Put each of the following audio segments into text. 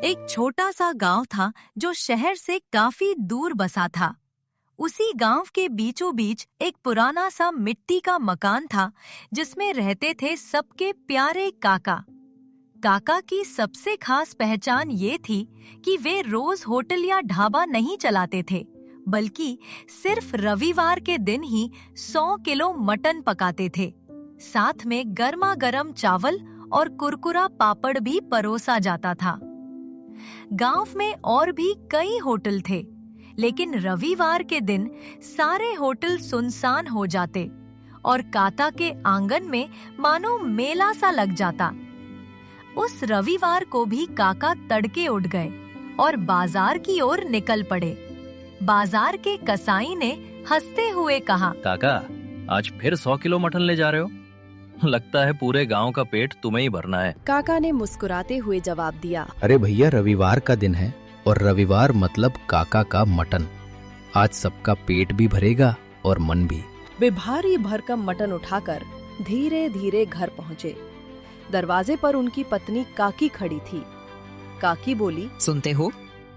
एक छोटा सा गांव था जो शहर से काफी दूर बसा था। उसी गांव के बीचों बीच एक पुराना सा मिट्टी का मकान था जिसमें रहते थे सबके प्यारे काका। काका की सबसे खास पहचान ये थी कि वे रोज होटल या ढाबा नहीं चलाते थे, बल्कि सिर्फ रविवार के दिन ही 100 किलो मटन पकाते थे। साथ में गर्मा गर्म चावल और कुरकुरा पापड़ भी परोसा जाता था। गांव में और भी कई होटल थे, लेकिन रविवार के दिन सारे होटल सुनसान हो जाते और काका के आंगन में मानो मेला सा लग जाता। उस रविवार को भी काका तड़के उठ गए और बाजार की ओर निकल पड़े। बाजार के कसाई ने हंसते हुए कहा, काका, आज फिर 100 किलो मटन ले जा रहे हो? लगता है पूरे गांव का पेट तुम्हें ही भरना है। काका ने मुस्कुराते हुए जवाब दिया, अरे भैया, रविवार का दिन है और रविवार मतलब काका का मटन। आज सबका पेट भी भरेगा और मन भी। वे भारी भरकम मटन उठाकर धीरे धीरे घर पहुँचे। दरवाजे पर उनकी पत्नी काकी खड़ी थी। काकी बोली, सुनते हो,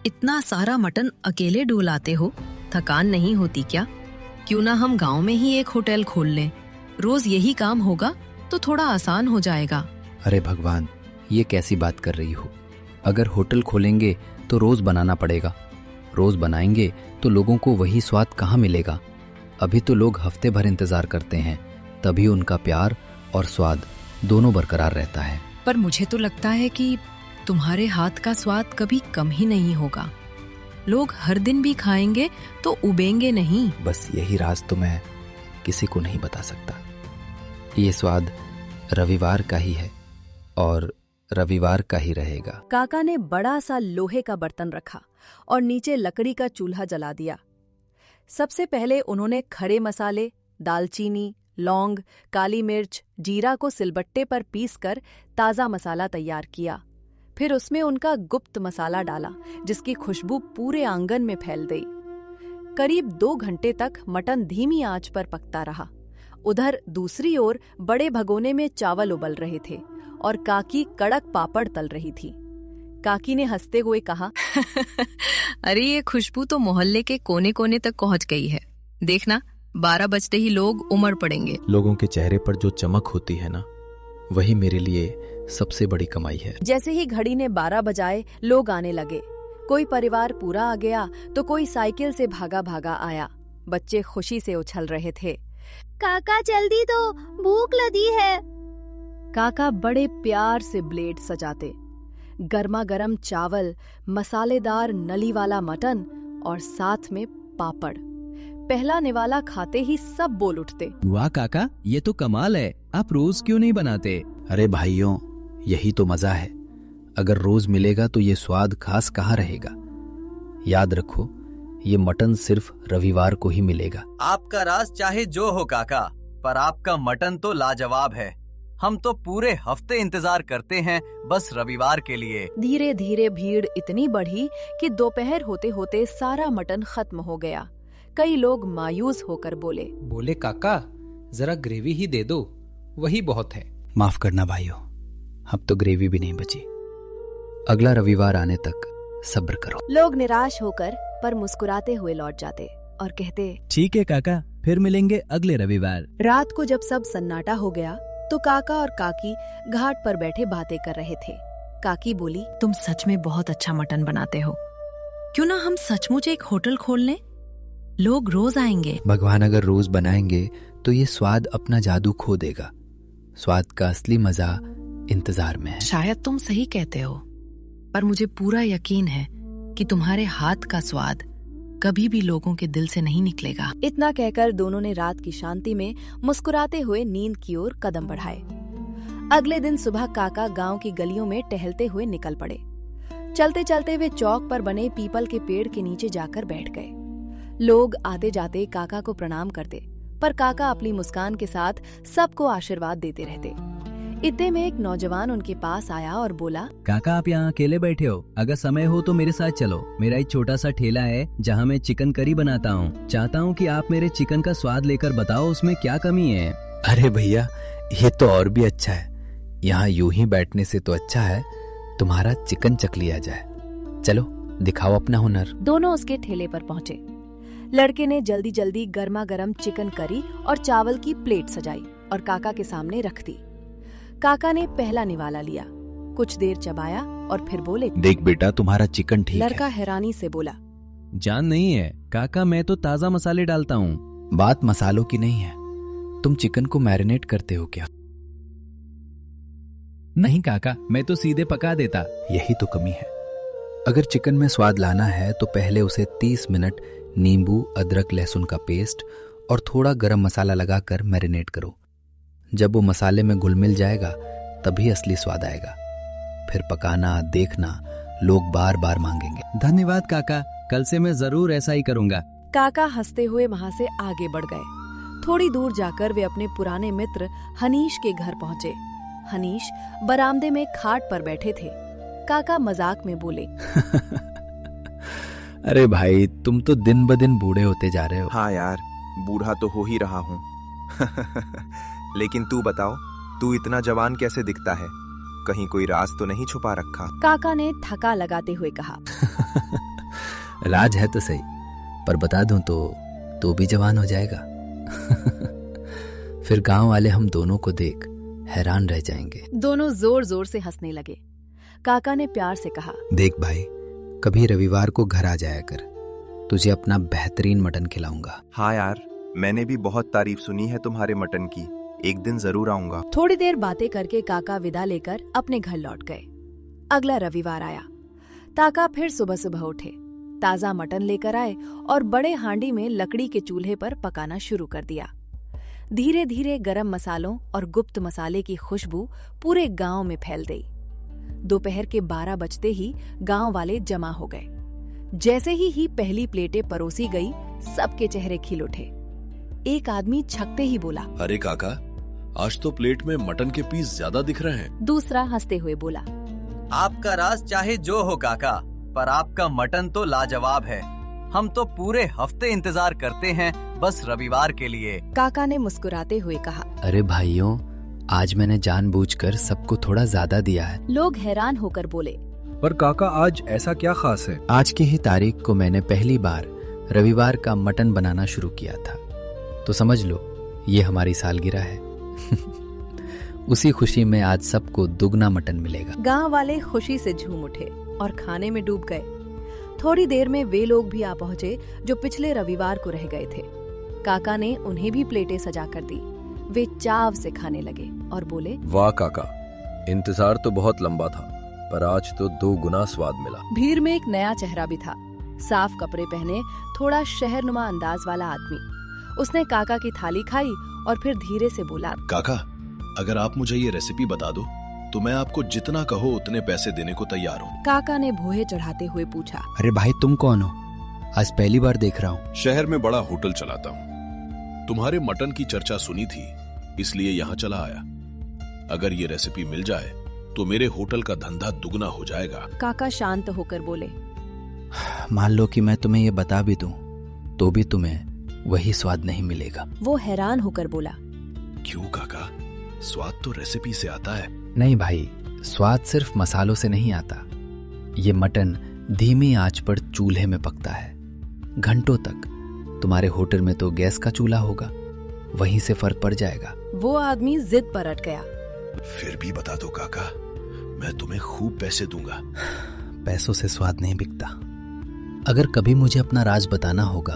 इतना सारा मटन अकेले डोलाते हो, थकान नहीं होती क्या? क्यों ना हम गांव में ही एक होटल खोल लें। रोज यही काम होगा तो थोड़ा आसान हो जाएगा। अरे भगवान, ये कैसी बात कर रही हो? अगर होटल खोलेंगे तो रोज बनाना पड़ेगा। रोज बनाएंगे तो लोगों को वही स्वाद कहाँ मिलेगा? अभी तो लोग हफ्ते भर इंतजार करते हैं, तभी उनका प्यार और स्वाद दोनों बरकरार रहता है। पर मुझे तो लगता है कि तुम्हारे हाथ का स्वाद कभी कम ही नहीं होगा। लोग हर दिन भी खाएंगे तो उबेंगे नहीं। बस यही राज तो मैं किसी को नहीं बता सकता। ये स्वाद रविवार का ही है और रविवार का ही रहेगा। काका ने बड़ा सा लोहे का बर्तन रखा और नीचे लकड़ी का चूल्हा जला दिया। सबसे पहले उन्होंने खड़े मसाले, दालचीनी, लौंग, काली मिर्च, जीरा को सिलबट्टे पर पीसकर ताज़ा मसाला तैयार किया। फिर उसमें उनका गुप्त मसाला डाला, जिसकी खुशबू पूरे आंगन में फैल गई। करीब 2 घंटे तक मटन धीमी आंच पर पकता रहा। उधर दूसरी ओर बड़े भगोने में चावल उबल रहे थे और काकी कड़क पापड़ तल रही थी। काकी ने हंसते हुए कहा, अरे ये खुशबू तो मोहल्ले के कोने कोने तक पहुंच गई है। देखना, 12 बजते ही लोग उमड़ पड़ेंगे। लोगों के चेहरे पर जो चमक होती है ना, वही मेरे लिए सबसे बड़ी कमाई है। जैसे ही घड़ी ने 12 बजाए, लोग आने लगे। कोई परिवार पूरा आ गया तो कोई साइकिल से भागा भागा आया। बच्चे खुशी से उछल रहे थे। काका जल्दी दो, भूख लगी है। काका बड़े प्यार से ब्लेड सजाते। गर्मा गर्म चावल, मसालेदार नली वाला मटन और साथ में पापड़। पहला निवाला खाते ही सब बोल उठते, वाह काका, ये तो कमाल है। आप रोज क्यों नहीं बनाते? अरे भाइयों, यही तो मजा है। अगर रोज मिलेगा तो ये स्वाद खास कहाँ रहेगा। याद रखो, ये मटन सिर्फ रविवार को ही मिलेगा। आपका राज चाहे जो हो काका, पर आपका मटन तो लाजवाब है। हम तो पूरे हफ्ते इंतजार करते हैं बस रविवार के लिए। धीरे धीरे भीड़ इतनी बढ़ी कि दोपहर होते होते सारा मटन खत्म हो गया। कई लोग मायूस होकर बोले, काका, जरा ग्रेवी ही दे दो, वही बहुत है। माफ करना भाइयों, अब तो ग्रेवी भी नहीं बची। अगला रविवार आने तक सब्र करो। लोग निराश होकर पर मुस्कुराते हुए लौट जाते और कहते, ठीक है काका, फिर मिलेंगे अगले रविवार। रात को जब सब सन्नाटा हो गया तो काका और काकी घाट पर बैठे बातें कर रहे थे। काकी बोली, तुम सच में बहुत अच्छा मटन बनाते हो। क्यों ना हम सचमुच एक होटल खोल लें? लोग रोज आएंगे। भगवान अगर रोज बनाएंगे तो ये स्वाद अपना जादू खो देगा। स्वाद का असली मजा इंतजार में है। शायद तुम सही कहते हो, पर मुझे पूरा यकीन है कि तुम्हारे हाथ का स्वाद कभी भी लोगों के दिल से नहीं निकलेगा। इतना कहकर दोनों ने रात की शांति में मुस्कुराते हुए नींद की ओर कदम बढ़ाए। अगले दिन सुबह काका गांव की गलियों में टहलते हुए निकल पड़े। चलते चलते वे चौक पर बने पीपल के पेड़ के नीचे जाकर बैठ गए। लोग आते जाते काका को प्रणाम करते, पर काका अपनी मुस्कान के साथ सबको आशीर्वाद देते रहते। इतने में एक नौजवान उनके पास आया और बोला, काका, आप यहाँ अकेले बैठे हो? अगर समय हो तो मेरे साथ चलो। मेरा एक छोटा सा ठेला है जहाँ मैं चिकन करी बनाता हूँ। चाहता हूँ कि आप मेरे चिकन का स्वाद लेकर बताओ उसमें क्या कमी है। अरे भैया, ये तो और भी अच्छा है। यहाँ यूं ही बैठने से तो अच्छा है तुम्हारा चिकन चख लिया जाए। चलो दिखाओ अपना हुनर। दोनों उसके ठेले पर पहुंचे। लड़के ने जल्दी जल्दी गर्मा गर्म चिकन करी और चावल की प्लेट सजाई और काका के सामने रख दी। काका ने पहला निवाला लिया, कुछ देर चबाया और फिर बोले, देख बेटा, तुम्हारा चिकन ठीक लड़का हैरानी से बोला, जान नहीं है काका, मैं तो ताजा मसाले डालता हूँ। बात मसालों की नहीं है, तुम चिकन को मैरिनेट करते हो क्या? नहीं काका, मैं तो सीधे पका देता। यही तो कमी है। अगर चिकन में स्वाद लाना है तो पहले उसे 30 मिनट नींबू, अदरक, लहसुन का पेस्ट और थोड़ा गरम मसाला लगाकर मैरिनेट करो। जब वो मसाले में घुल मिल जाएगा तभी असली स्वाद आएगा। फिर पकाना, देखना, लोग बार बार मांगेंगे। धन्यवाद काका, कल से मैं जरूर ऐसा ही करूंगा। काका हंसते हुए वहां से आगे बढ़ गए। थोड़ी दूर जाकर वे अपने पुराने मित्र हनीश के घर पहुंचे। हनीश बरामदे में खाट पर बैठे थे। काका मजाक में बोले, अरे भाई, तुम तो दिन ब दिन बूढ़े होते जा रहे हो। हाँ यार, बूढ़ा तो हो ही रहा हूँ। लेकिन तू बताओ, तू इतना जवान कैसे दिखता है? कहीं कोई राज तो नहीं छुपा रखा? काका ने थका लगाते हुए कहा, राज है तो सही, पर बता दूं तो भी जवान हो जाएगा। फिर गांव वाले हम दोनों को देख हैरान रह जाएंगे। दोनों जोर जोर से हंसने लगे। काका ने प्यार से कहा, देख भाई, कभी रविवार को घर आ जाया कर, तुझे अपना बेहतरीन मटन खिलाऊंगा। हाँ यार, मैंने भी बहुत तारीफ सुनी है तुम्हारे मटन की। एक दिन जरूर आऊंगा। थोड़ी देर बातें करके काका विदा लेकर अपने घर लौट गए। अगला रविवार आया। काका फिर सुबह सुबह उठे, ताजा मटन लेकर आए और बड़े हांडी में लकड़ी के चूल्हे पर पकाना शुरू कर दिया। धीरे धीरे गरम मसालों और गुप्त मसाले की खुशबू पूरे गांव में फैल गई। दोपहर के 12 बजते ही गांव वाले जमा हो गए। जैसे ही पहली प्लेटें परोसी गई, सबके चेहरे खिल उठे। एक आदमी छकते ही बोला, अरे काका, आज तो प्लेट में मटन के पीस ज्यादा दिख रहे हैं। दूसरा हंसते हुए बोला, आपका राज चाहे जो हो काका, पर आपका मटन तो लाजवाब है। हम तो पूरे हफ्ते इंतजार करते हैं बस रविवार के लिए। काका ने मुस्कुराते हुए कहा, अरे भाइयों, आज मैंने जानबूझकर सबको थोड़ा ज्यादा दिया है। लोग हैरान होकर बोले, पर काका, आज ऐसा क्या खास है? आज की ही तारीख को मैंने पहली बार रविवार का मटन बनाना शुरू किया था, तो समझ लो ये हमारी सालगिरह है। उसी खुशी में आज सबको दुगना मटन मिलेगा। गांव वाले खुशी से झूम उठे और खाने में डूब गए। थोड़ी देर में वे लोग भी आ पहुंचे जो पिछले रविवार को रह गए थे। काका ने उन्हें भी प्लेटें सजा कर दी। वे चाव से खाने लगे और बोले, वाह काका, इंतजार तो बहुत लंबा था, पर आज तो 2 गुना स्वाद मिला। भीड़ में एक नया चेहरा भी था, साफ कपड़े पहने, थोड़ा शहरनुमा अंदाज वाला आदमी। उसने काका की थाली खाई और फिर धीरे से बोला, काका, अगर आप मुझे ये रेसिपी बता दो तो मैं आपको जितना कहो उतने पैसे देने को तैयार हूँ। काका ने भोहे चढ़ाते हुए पूछा, अरे भाई, तुम कौन हो? आज पहली बार देख रहा हूँ। शहर में बड़ा होटल चलाता हूँ। तुम्हारे मटन की चर्चा सुनी थी, इसलिए यहाँ चला आया। अगर ये रेसिपी मिल जाए तो मेरे होटल का धंधा दुगना हो जाएगा। काका शांत होकर बोले, मान लो कि मैं तुम्हें ये बता भी दूं तो भी तुम्हें वही स्वाद नहीं मिलेगा। वो हैरान होकर बोला, क्यों काका, स्वाद तो रेसिपी से आता है। नहीं भाई, स्वाद सिर्फ मसालों से नहीं आता। ये मटन धीमी आंच पर चूल्हे में पकता है घंटों तक। तुम्हारे होटल में तो गैस का चूल्हा होगा, वहीं से फर्क पड़ जाएगा। वो आदमी जिद पर अट गया। फिर भी बता दो काका, मैं तुम्हें खूब पैसे दूंगा। पैसों से स्वाद नहीं बिकता। अगर कभी मुझे अपना राज बताना होगा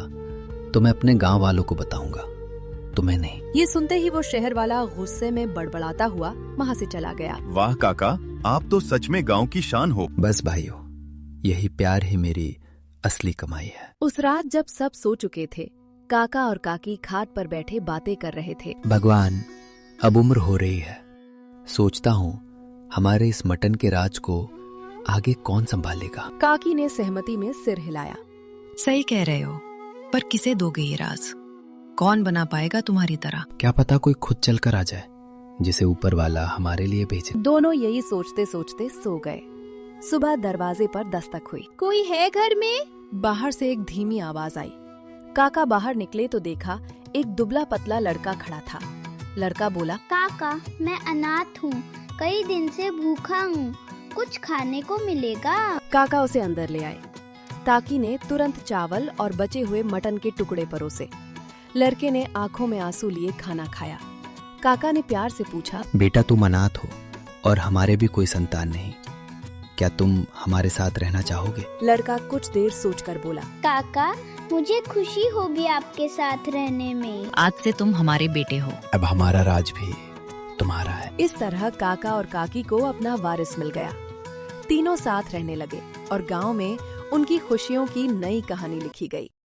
तो मैं अपने गांव वालों को बताऊंगा, तुम्हें नहीं। ये सुनते ही वो शहर वाला गुस्से में बड़बड़ाता हुआ वहाँ से चला गया। वाह काका, आप तो सच में गांव की शान हो। बस भाइयों, यही प्यार ही मेरी असली कमाई है। उस रात जब सब सो चुके थे, काका और काकी खाट पर बैठे बातें कर रहे थे। भगवान, अब उम्र हो रही है, सोचता हूँ हमारे इस मटन के राज को आगे कौन संभालेगा। काकी ने सहमति में सिर हिलाया। सही कह रहे हो, पर किसे दोगे ये राज? कौन बना पाएगा तुम्हारी तरह? क्या पता कोई खुद चल कर आ जाए, जिसे ऊपर वाला हमारे लिए भेजे। दोनों यही सोचते सोचते सो गए। सुबह दरवाजे पर दस्तक हुई। कोई है घर में? बाहर से एक धीमी आवाज आई। काका बाहर निकले तो देखा एक दुबला पतला लड़का खड़ा था। लड़का बोला, काका, मैं अनाथ हूँ, कई दिन से भूखा हूँ, कुछ खाने को मिलेगा। काका उसे अंदर ले आए। ताकी ने तुरंत चावल और बचे हुए मटन के टुकड़े परोसे। लड़के ने आंखों में आंसू लिए खाना खाया। काका ने प्यार से पूछा, बेटा तुम अनाथ हो और हमारे भी कोई संतान नहीं, क्या तुम हमारे साथ रहना चाहोगे? लड़का कुछ देर सोचकर बोला, काका मुझे खुशी होगी आपके साथ रहने में। आज से तुम हमारे बेटे हो। अब हमारा राज भी तुम्हारा है। इस तरह काका और काकी को अपना वारिस मिल गया। तीनों साथ रहने लगे और गांव में उनकी खुशियों की नई कहानी लिखी गई।